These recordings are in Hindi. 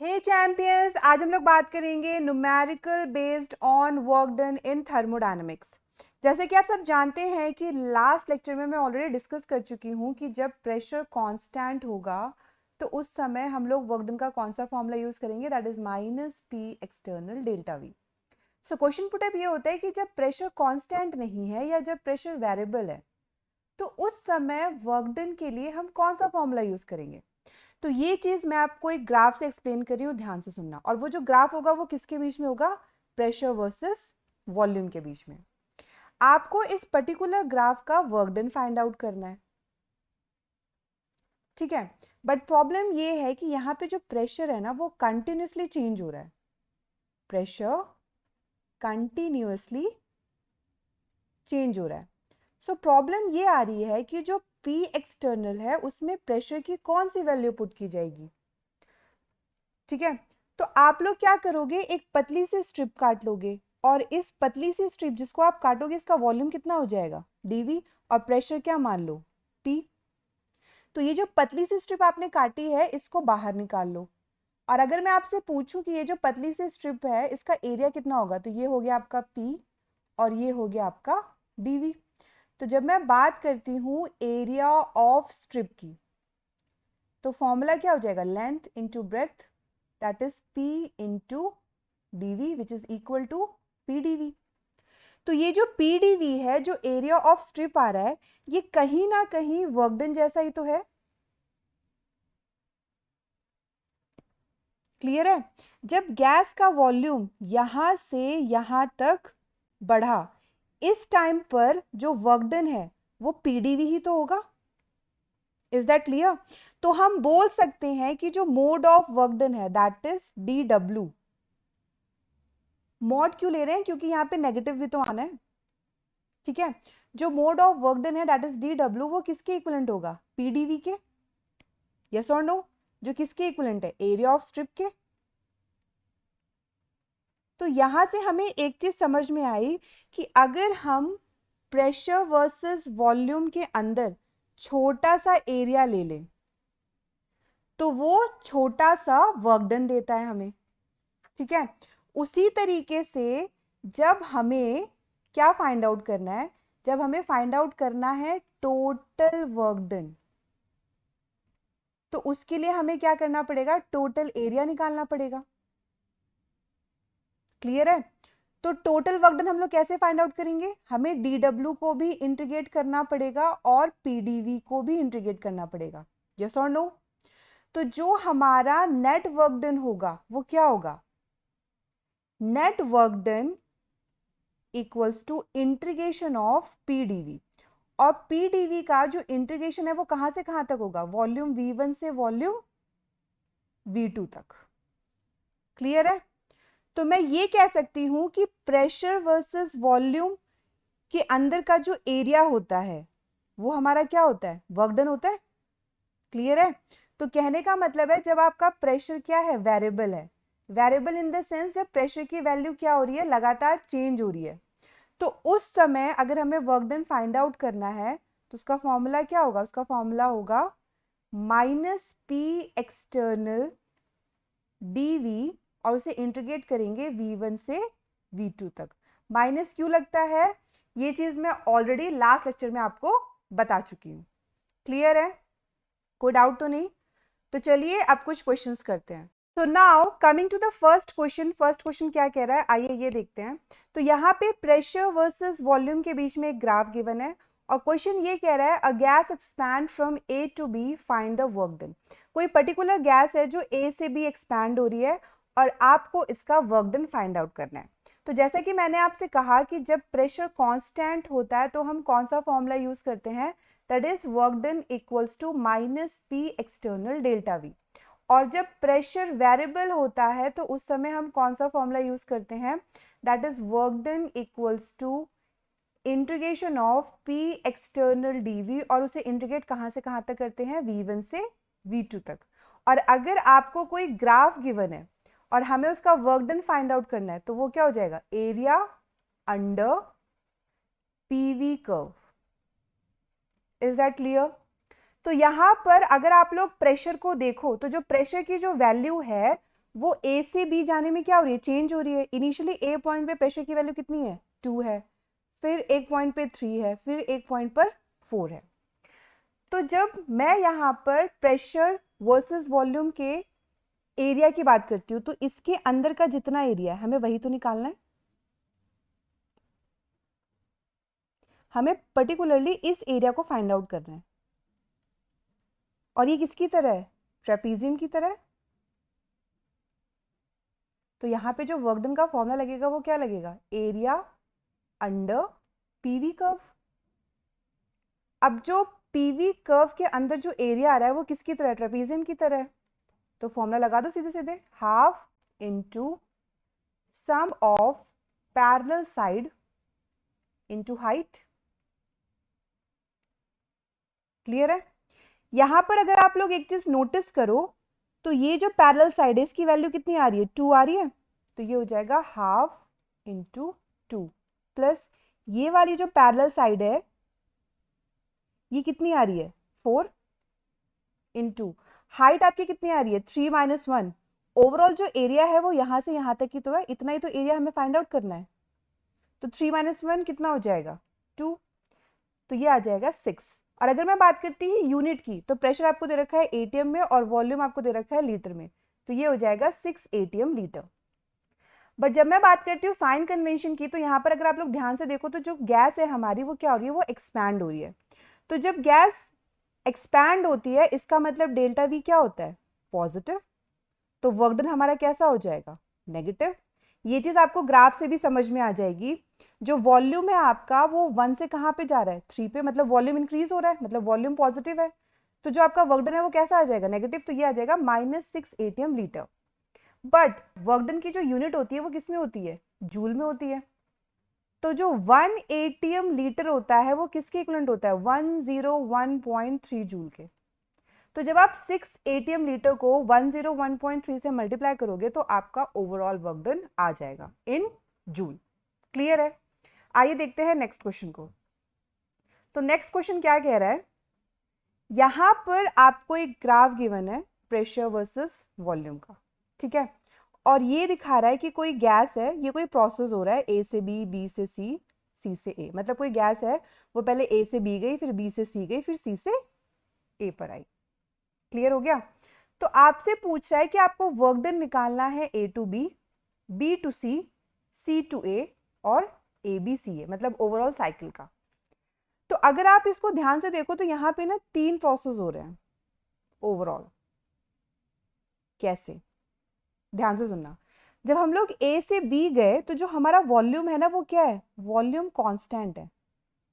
हे चैंपियंस, आज हम लोग बात करेंगे numerical based on work done in thermodynamics. जैसे कि आप सब जानते हैं कि लास्ट लेक्चर में मैं ऑलरेडी डिस्कस कर चुकी हूँ कि जब प्रेशर कांस्टेंट होगा तो उस समय हम लोग वर्क डन का कौन सा फॉर्मूला यूज करेंगे, that is minus P external delta we. So question put up ये होता है कि जब प्रेशर कांस्टेंट नहीं है या जब प्रेशर वेरिएबल है तो उस समय वर्क डन के लिए हम कौन सा फॉर्मूला यूज करेंगे। तो ये चीज मैं आपको एक ग्राफ से एक्सप्लेन कर रही हूँ, ध्यान से सुनना। और वो जो ग्राफ होगा वो किसके बीच में होगा? प्रेशर वर्सेस वॉल्यूम के बीच में। आपको इस पर्टिकुलर ग्राफ का वर्क डन फाइंड आउट करना है, ठीक है। बट प्रॉब्लम ये है कि यहाँ पे जो प्रेशर है ना वो कंटिन्यूसली चेंज हो रहा है। प्रेशर कंटिन्यूसली चेंज हो रहा है। सो प्रॉब्लम ये आ रही है कि जो P एक्सटर्नल है उसमें प्रेशर की कौन सी वैल्यू पुट की जाएगी, ठीक है। तो आप लोग क्या करोगे, एक पतली सी स्ट्रिप काट लोगे और इस पतली सी स्ट्रिप जिसको आप काटोगे इसका वॉल्यूम कितना हो जाएगा? dv। और प्रेशर क्या मान लो? P। तो ये जो पतली सी स्ट्रिप आपने काटी है इसको बाहर निकाल लो। और अगर मैं आपसे पूछूं कि ये जो पतली सी स्ट्रिप है इसका एरिया कितना होगा, तो ये हो गया आपका P और ये हो गया आपका dv। तो जब मैं बात करती हूँ एरिया ऑफ स्ट्रिप की तो फॉर्मूला क्या हो जाएगा? Length into breadth, that is P into dv which is equal to PdV। तो ये जो PdV है, जो एरिया ऑफ स्ट्रिप आ रहा है, ये कहीं ना कहीं वर्क डन जैसा ही तो है। क्लियर है? जब गैस का वॉल्यूम यहां से यहां तक बढ़ा, इस टाइम पर जो वर्क डन है वो PdV ही तो होगा। Is that clear? तो हम बोल सकते हैं कि जो मोड ऑफ वर्क डन है दैट इज dw। मॉड क्यों ले रहे हैं? क्योंकि यहाँ पे नेगेटिव भी तो आना है, ठीक है। जो मोड ऑफ वर्क डन है दैट इज dw, वो किसके इक्विवेलेंट होगा? PdV के। यस और नो? जो किसके इक्विवेलेंट है? एरिया ऑफ स्ट्रिप के। तो यहां से हमें एक चीज समझ में आई कि अगर हम प्रेशर वर्सेस वॉल्यूम के अंदर छोटा सा एरिया ले लें तो वो छोटा सा वर्क डन देता है हमें, ठीक है। उसी तरीके से जब हमें क्या फाइंड आउट करना है, जब हमें फाइंड आउट करना है टोटल वर्क डन, तो उसके लिए हमें क्या करना पड़ेगा? टोटल एरिया निकालना पड़ेगा। क्लियर है? तो टोटल वर्क डन हम लोग कैसे फाइंड आउट करेंगे? हमें dw को भी इंटीग्रेट करना पड़ेगा और pdv को भी इंटीग्रेट करना पड़ेगा। यस और नो? तो जो हमारा नेट वर्क डन होगा वो क्या होगा? Net work done equals to integration of pdv। और pdv का जो इंटीग्रेशन है वो कहां से कहां तक होगा? वॉल्यूम v1 से वॉल्यूम v2 तक। क्लियर है? तो मैं ये कह सकती हूं कि प्रेशर वर्सेस वॉल्यूम के अंदर का जो एरिया होता है वो हमारा क्या होता है? वर्क डन होता है। क्लियर है? तो कहने का मतलब है जब आपका प्रेशर क्या है? वेरिएबल है। वेरिएबल इन द सेंस जब प्रेशर की वैल्यू क्या हो रही है? लगातार चेंज हो रही है। तो उस समय अगर हमें वर्क डन फाइंड आउट करना है तो उसका फॉर्मूला क्या होगा? उसका फॉर्मूला होगा माइनस पी एक्सटर्नल dv और उसे इंटीग्रेट करेंगे v1 से v2 तक। माइनस क्यों लगता है ये चीज मैं ऑलरेडी लास्ट लेक्चर में आपको बता चुकी हूं। क्लियर है? कोई डाउट तो नहीं? तो चलिए अब कुछ क्वेश्चंस करते हैं। तो now coming to the first question. First question क्या कह रहा है, आइए ये देखते हैं। तो यहाँ पे प्रेशर वर्सेस वॉल्यूम के बीच में एक ग्राफ गिवन है और क्वेश्चन ये कह रहा है a gas expand from A to B, find the work done. कोई पर्टिकुलर गैस है जो ए से बी एक्सपैंड हो रही है और आपको इसका वर्क डन फाइंड आउट करना है। तो जैसा कि मैंने आपसे कहा कि जब प्रेशर कांस्टेंट होता है तो हम कौन सा फॉर्मूला यूज करते हैं? That is work done equals to minus P external delta V. और जब प्रेशर वेरिएबल होता है तो उस समय हम कौन सा फॉर्मूला यूज करते हैं? That is work done equals to integration of P external dV और उसे इंटीग्रेट कहां से कहां तक करते हैं? V1 से V2 तक। और अगर आपको कोई ग्राफ गिवन है और हमें उसका वर्क डन फाइंड आउट करना है तो वो क्या हो जाएगा? Area under PV curve. Is that clear? तो यहां पर अगर आप लोग प्रेशर को देखो तो जो प्रेशर की जो वैल्यू है वो ए से बी जाने में क्या हो रही है, चेंज हो रही है। इनिशियली ए पॉइंट पे प्रेशर की वैल्यू कितनी है, 2 है, फिर एक पॉइंट पे 3 है, फिर एक पॉइंट पर 4 है। तो जब मैं यहाँ पर प्रेशर वर्सेस वॉल्यूम के एरिया की बात करती हूँ, तो इसके अंदर का जितना एरिया है हमें वही तो निकालना है। हमें पर्टिकुलरली इस एरिया को फाइंड आउट करना है। और ये किसकी तरह है, ट्रेपीजियम की तरह है। तो यहाँ पे जो वर्क डन का फॉर्मूला लगेगा वो क्या लगेगा, एरिया अंडर पीवी कर्व। अब जो पीवी कर्व के अंदर जो एरिया आ रहा है वो किसकी तरह है, ट्रेपीजियम की तरह है। तो फॉर्मूला लगा दो सीधे सीधे, half into sum of parallel side into height. Clear है। यहां पर अगर आप लोग एक चीज नोटिस करो तो ये जो पैरेलल साइड है इसकी वैल्यू कितनी आ रही है, 2 आ रही है। तो ये हो जाएगा हाफ इंटू 2 प्लस ये वाली जो पैरेलल साइड है ये कितनी आ रही है, 4 इंटू हाइट आपकी कितनी आ रही है, 3 माइनस 1। ओवरऑल जो एरिया है वो यहां से यहां तक की तो है, इतना ही तो एरिया हमें फाइंड आउट करना है। तो 3 माइनस 1 कितना हो जाएगा, 2। तो ये आ जाएगा 6। और अगर मैं बात करती हूँ यूनिट की, तो प्रेशर आपको दे रखा है एटीएम में और वॉल्यूम आपको दे रखा है लीटर में, तो ये हो जाएगा 6 एटीएम लीटर। बट जब मैं बात करती हूँ साइन कन्वेंशन की, तो यहाँ पर अगर आप लोग ध्यान से देखो तो जो गैस है हमारी वो क्या हो रही है, वो एक्सपैंड हो रही है। तो जब गैस एक्सपैंड होती है इसका मतलब डेल्टा वी क्या होता है, पॉजिटिव। तो वर्क डन हमारा कैसा हो जाएगा, नेगेटिव। ये चीज आपको ग्राफ से भी समझ में आ जाएगी। जो वॉल्यूम है आपका वो 1 से कहाँ पे जा रहा है, 3 पे, मतलब वॉल्यूम इंक्रीज हो रहा है, मतलब वॉल्यूम पॉजिटिव है। तो जो आपका वर्क डन है वो कैसा आ जाएगा, नेगेटिव। तो ये आ जाएगा -6 ATM litre. But work done की जो यूनिट होती है वो किस में होती है, जूल में होती है। तो जो 1 एटीएम लीटर होता है वो किसके इक्विवेलेंट होता है, 101.3 जूल के। तो जब आप 6 एटीएम लीटर को 101.3 से मल्टीप्लाई करोगे तो आपका ओवरऑल वर्क डन आ जाएगा इन जूल। क्लियर है। आइए देखते हैं नेक्स्ट क्वेश्चन को। तो नेक्स्ट क्वेश्चन क्या कह रहा है, यहां पर आपको एक ग्राफ गिवन है प्रेशर वर्सेस वॉल्यूम का, ठीक है। और ये दिखा रहा है कि कोई गैस है, ये कोई प्रोसेस हो रहा है, ए से बी, बी से सी, सी से ए। मतलब कोई गैस है वो पहले ए से बी गई, फिर बी से सी गई, फिर सी से ए पर आई। क्लियर हो गया। तो आपसे पूछ रहा है कि आपको वर्क डन निकालना है A to B, B to C, C to A और ए बी सी ए, मतलब ओवरऑल साइकिल का। तो अगर आप इसको ध्यान से देखो तो यहाँ पे ना 3 प्रोसेस हो रहे हैं ओवरऑल। कैसे, ध्यान से सुनना। जब हम लोग ए से बी गए तो जो हमारा वॉल्यूम है ना वो क्या है, वॉल्यूम कांस्टेंट है।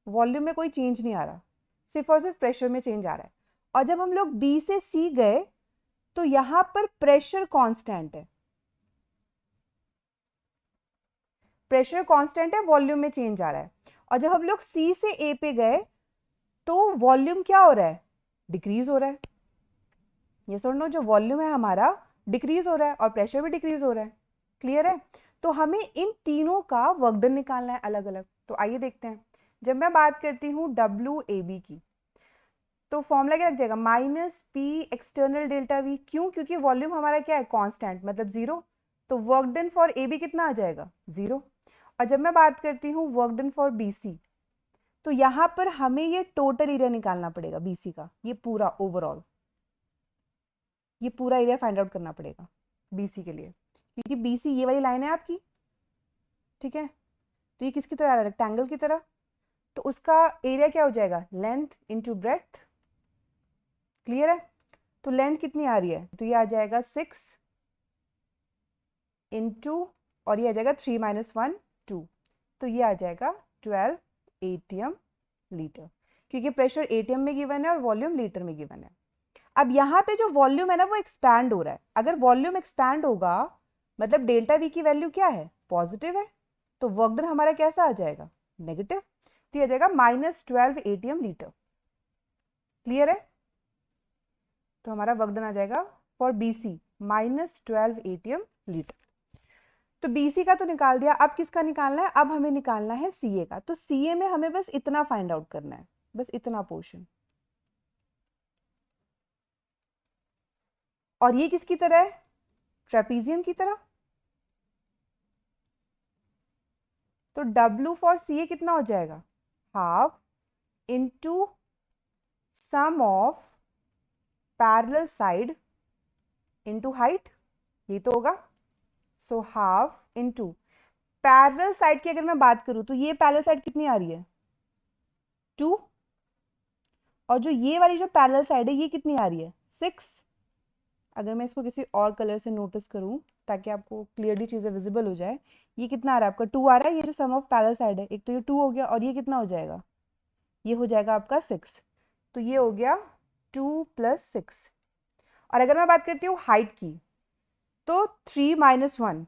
वॉल्यूम में कोई चेंज नहीं आ रहा, सिर्फ और सिर्फ प्रेशर में चेंज आ रहा है। और जब हम लोग बी से सी गए तो यहां पर प्रेशर कांस्टेंट है, प्रेशर कांस्टेंट है, वॉल्यूम में चेंज आ रहा है। और जब हम लोग सी से ए पे गए तो वॉल्यूम क्या हो रहा है, डिक्रीज हो रहा है। ये सुन लो, जो वॉल्यूम है हमारा डिक्रीज हो रहा है और प्रेशर भी डिक्रीज हो रहा है। क्लियर है। तो हमें इन तीनों का वर्क डन निकालना है अलग अलग। तो आइए देखते हैं। जब मैं बात करती हूँ डब्ल्यू ए बी की, तो फॉर्मूला क्या लग जाएगा, -P एक्सटर्नल डेल्टा वी। क्यों, क्योंकि वॉल्यूम हमारा क्या है, कांस्टेंट, मतलब 0। तो work done for A B कितना आ जाएगा, 0। और जब मैं बात करती हूँ work done for B C, तो यहाँ पर हमें ये टोटल एरिया निकालना पड़ेगा बी सी का, ये पूरा ओवरऑल, ये पूरा एरिया फाइंड आउट करना पड़ेगा बी सी के लिए, क्योंकि बी सी ये वाली लाइन है आपकी, ठीक है। तो ये किसकी तरह आ रहा है, रेक्टेंगल की तरह। तो उसका एरिया क्या हो जाएगा, लेंथ इंटू ब्रेथ। क्लियर है। तो लेंथ कितनी आ रही है, तो ये आ जाएगा 6 इंटू, और ये आ जाएगा 3 माइनस 1 2। तो ये आ जाएगा 12 एटीएम लीटर, क्योंकि प्रेशर एटीएम में गिवन है और वॉल्यूम लीटर में गिवन है। अब यहाँ पे जो वॉल्यूम है ना वो एक्सपैंड हो रहा है। अगर वॉल्यूम एक्सपैंड होगा मतलब डेल्टा वी की वैल्यू क्या है, पॉजिटिव है। तो वर्क डन हमारा कैसा आ जाएगा, नेगेटिव। तो ये आ जाएगा -12 एटीएम लीटर। क्लियर है। तो हमारा वर्क डन आ जाएगा for B C -12 atm litre. तो बीसी का तो निकाल दिया, अब किसका निकालना है, अब हमें निकालना है सीए का। तो सीए में हमें बस इतना फाइंड आउट करना है, बस इतना पोर्शन। और ये किसकी तरह है, ट्रेपीजियम की तरह। तो W फॉर CA कितना हो जाएगा, half into sum of parallel side into height, ये तो होगा। So half into parallel side की अगर मैं बात करूं तो ये पैरेलल साइड कितनी आ रही है, 2, और जो ये वाली जो पैरेलल साइड है ये कितनी आ रही है, 6। अगर मैं इसको किसी और कलर से नोटिस करूं ताकि आपको क्लियरली चीज़ें विजिबल हो जाए, ये कितना आ रहा है आपका, 2 आ रहा है। ये जो सम ऑफ पैरेलल साइड है, एक तो ये 2 हो गया और ये कितना हो जाएगा, ये हो जाएगा आपका 6। तो ये हो गया 2 + 6। और अगर मैं बात करती हूँ हाइट की, तो 3 - 1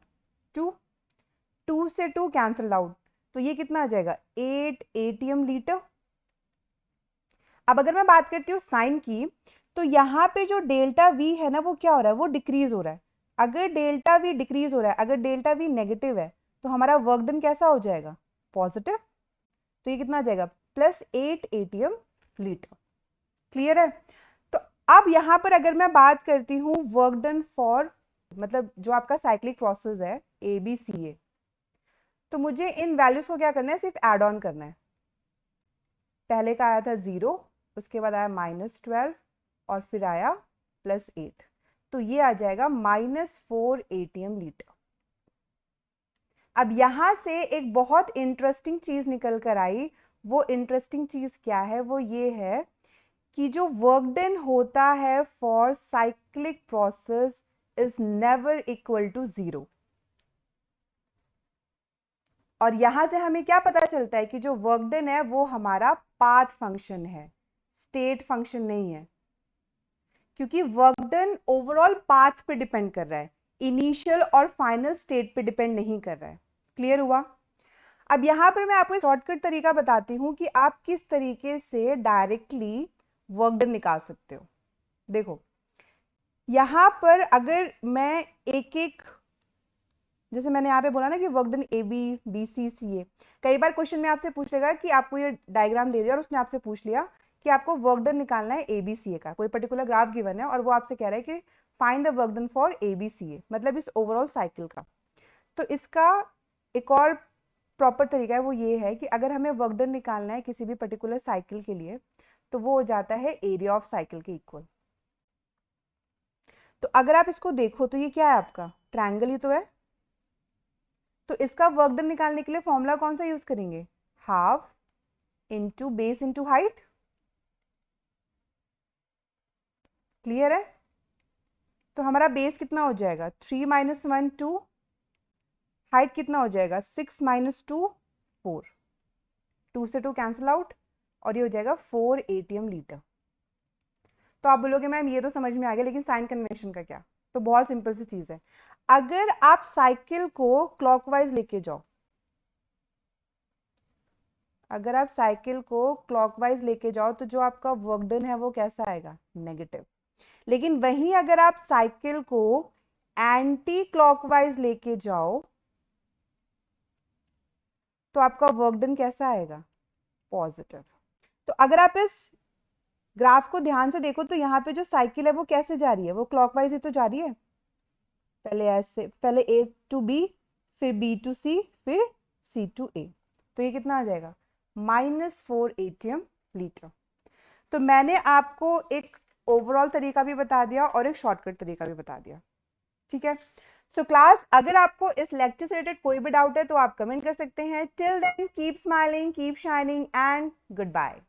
2, 2 से 2 कैंसल आउट, तो ये कितना आ जाएगा, 8 ATM लीटर। अब अगर मैं बात करती हूँ साइन की, तो यहाँ पे जो डेल्टा वी है ना वो क्या हो रहा है, वो डिक्रीज हो रहा है। अगर डेल्टा वी डिक्रीज हो रहा है, अगर डेल्टा वी नेगेटिव है, तो हमारा वर्क डन कैसा हो जाएगा, पॉजिटिव। तो ये कितना आ जाएगा, +8 ATM लीटर। क्लियर है। तो अब यहाँ पर अगर मैं बात करती हूँ वर्क डन फॉर, मतलब जो आपका साइक्लिक प्रोसेस है ABCA, तो मुझे इन वैल्यूज को क्या करना है, सिर्फ ऐड ऑन करना है। पहले का आया था 0, उसके बाद आया -12 और फिर आया +8, तो ये आ जाएगा -4 ATM लीटर। अब यहां से एक बहुत इंटरेस्टिंग चीज निकल कर आई। वो इंटरेस्टिंग चीज क्या है, वो ये है कि जो वर्क डन होता है for cyclic process is never equal to 0। और यहां से हमें क्या पता चलता है कि जो वर्क डन है वो हमारा पाथ फंक्शन है, स्टेट फंक्शन नहीं है। क्योंकि वर्क डन ओवरऑल पाथ पे डिपेंड कर रहा है, इनिशियल और फाइनल स्टेट पे डिपेंड नहीं कर रहा है। क्लियर हुआ। अब यहां पर मैं आपको एक शॉर्टकट तरीका बताती हूं कि आप किस तरीके से डायरेक्टली वर्क डन निकाल सकते हो। देखो यहां पर अगर मैं एक एक, जैसे मैंने यहाँ पे बोला ना कि वर्क डन ABCCA, कई बार क्वेश्चन में आपसे पूछ लेगा कि आपको ये डायग्राम दे दिया और उसने आपसे पूछ लिया कि आपको वर्क डन निकालना है ABCA का, कोई पर्टिकुलर ग्राफ गिवन है और वो आपसे कह रहा है कि find the work done for ABCA, मतलब इस ओवरऑल साइकिल का। तो इसका एक और प्रॉपर तरीका है, वो ये है कि अगर हमें वर्क डन निकालना है किसी भी पर्टिकुलर साइकिल के लिए, तो वो हो जाता है एरिया ऑफ साइकिल के इक्वल। तो अगर आप इसको देखो तो ये क्या है, आपका ट्रायंगल ही तो है। तो इसका वर्क डन निकालने के लिए फॉर्मूला कौन सा यूज करेंगे, half into base into height. Clear है। तो हमारा बेस कितना हो जाएगा, 3 - 1 2, हाइट कितना हो जाएगा, 6 - 2 4, 2 से 2 कैंसिल आउट और ये हो जाएगा 4 ATM लीटर। तो आप बोलोगे मैम ये तो समझ में आ गया, लेकिन साइन कन्वेंशन का क्या। तो बहुत सिंपल सी चीज है, अगर आप साइकिल को क्लॉकवाइज लेके जाओ, अगर आप साइकिल को क्लॉकवाइज लेके जाओ तो जो आपका वर्क डन है वो कैसा आएगा, नेगेटिव। लेकिन वहीं अगर आप साइकिल को एंटी क्लॉकवाइज लेके जाओ तो आपका वर्क डन कैसा आएगा, पॉजिटिव। तो अगर आप इस ग्राफ को ध्यान से देखो तो यहाँ पे जो साइकिल है वो कैसे जा रही है, वो क्लॉकवाइज ही तो जा रही है। पहले ऐसे, पहले A to B, फिर B to C, फिर C to A। तो ये कितना आ जाएगा, -4 ATM लीटर। तो मैंने आपको एक ओवरऑल तरीका भी बता दिया और एक शॉर्टकट तरीका भी बता दिया। ठीक है। सो क्लास, अगर आपको इस लेक्चर से रिलेटेड कोई भी डाउट है तो आप कमेंट कर सकते हैं। Till then keep smiling, keep shining and good bye.